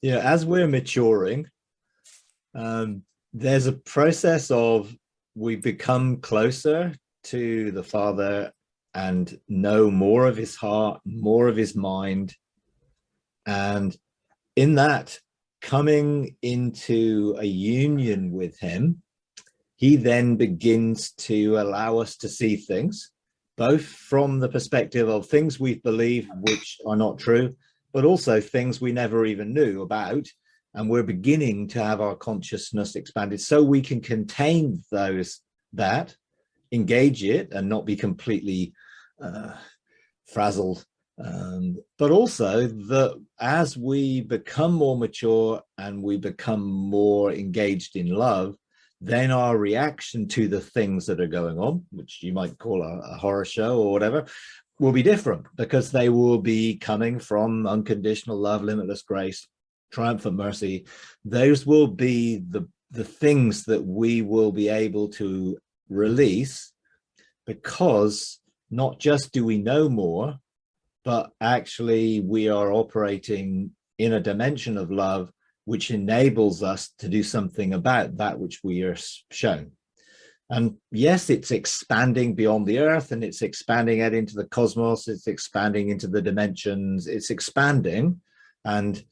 As we're maturing, there's a process of we become closer to the Father and know more of his heart, more of his mind. And in that, coming into a union with him, he then begins to allow us to see things, both from the perspective of things we believe which are not true, but also things we never even knew about. And we're beginning to have our consciousness expanded so we can contain that, engage it, and not be completely frazzled. But also that as we become more mature and we become more engaged in love, then our reaction to the things that are going on, which you might call a horror show or whatever, will be different because they will be coming from unconditional love, limitless grace, triumphant mercy. Those will be the things that we will be able to release, because not just do we know more, but actually we are operating in a dimension of love which enables us to do something about that which we are shown. And yes, it's expanding beyond the earth, and it's expanding out into the cosmos, it's expanding into the dimensions, it's expanding. And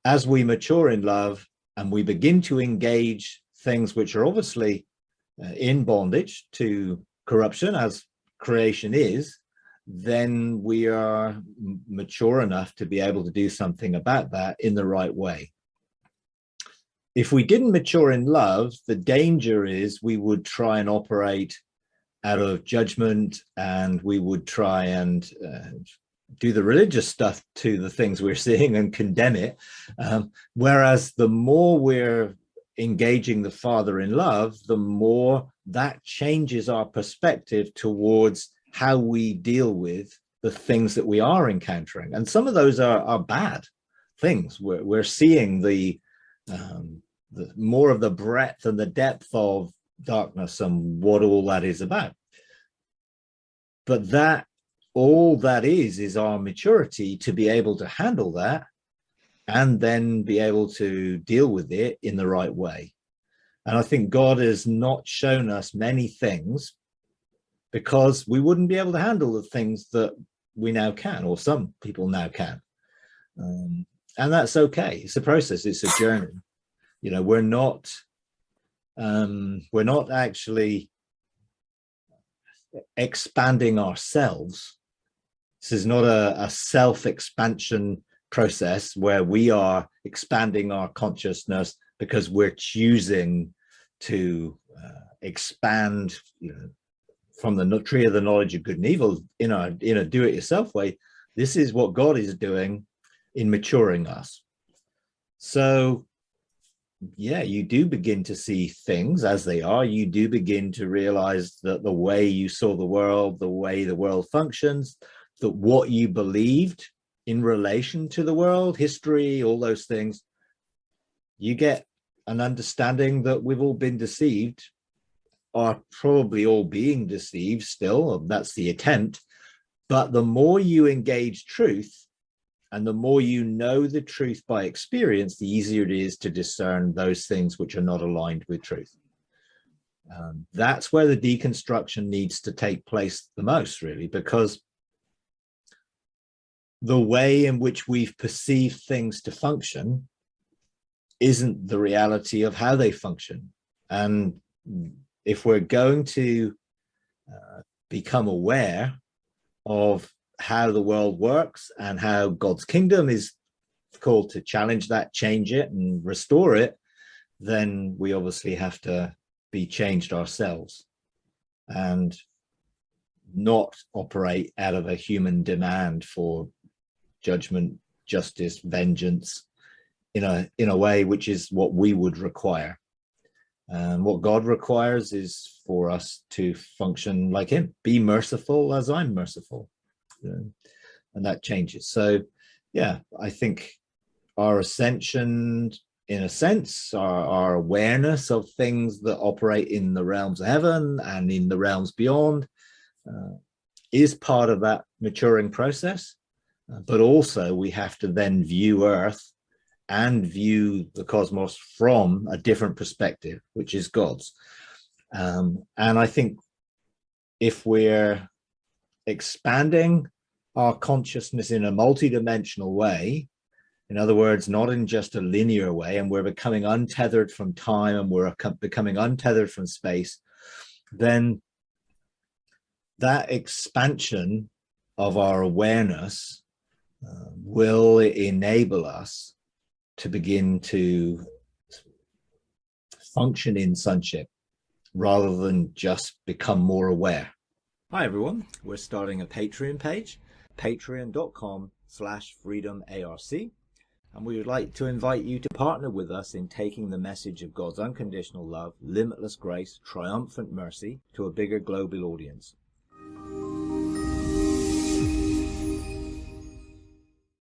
as we mature in love and we begin to engage things which are obviously in bondage to corruption, as creation is, then we are mature enough to be able to do something about that in the right way. If we didn't mature in love, the danger is we would try and operate out of judgment, and we would try and do the religious stuff to the things we're seeing and condemn it. Whereas the more we're engaging the Father in love, the more that changes our perspective towards how we deal with the things that we are encountering. And some of those are bad things. We're seeing the more of the breadth and the depth of darkness and what all that is about. But that all that is our maturity to be able to handle that and then be able to deal with it in the right way. And I think God has not shown us many things because we wouldn't be able to handle the things that we now can, or some people now can. And that's okay. It's a process. It's a journey. You know, we're not actually expanding ourselves. This is not a self-expansion process where we are expanding our consciousness because we're choosing to expand, you know, from the tree of the knowledge of good and evil in a do-it-yourself way. This is what God is doing in maturing us. So yeah, you do begin to see things as they are. You do begin to realize that the way you saw the world, the way the world functions, that what you believed in relation to the world, history, all those things, you get an understanding that we've all been deceived, are probably all being deceived still. That's the attempt. But the more you engage truth, and the more you know the truth by experience, the easier it is to discern those things which are not aligned with truth. That's where the deconstruction needs to take place the most, really, because the way in which we've perceived things to function isn't the reality of how they function. And if we're going to become aware of how the world works and how God's kingdom is called to challenge that, change it, and restore it, then we obviously have to be changed ourselves and not operate out of a human demand for judgment, justice, vengeance in a way which is what we would require. What God requires is for us to function like him, be merciful as I'm merciful. And that changes. So yeah, I think our ascension, in a sense, our awareness of things that operate in the realms of heaven and in the realms beyond is part of that maturing process. But also we have to then view Earth and view the cosmos from a different perspective, which is God's. And I think if we're expanding our consciousness in a multidimensional way, in other words, not in just a linear way, and we're becoming untethered from time and we're becoming untethered from space, then that expansion of our awareness will enable us to begin to function in sonship rather than just become more aware. Hi everyone, we're starting a Patreon page, patreon.com/freedomarc, and we would like to invite you to partner with us in taking the message of God's unconditional love, limitless grace, triumphant mercy to a bigger global audience.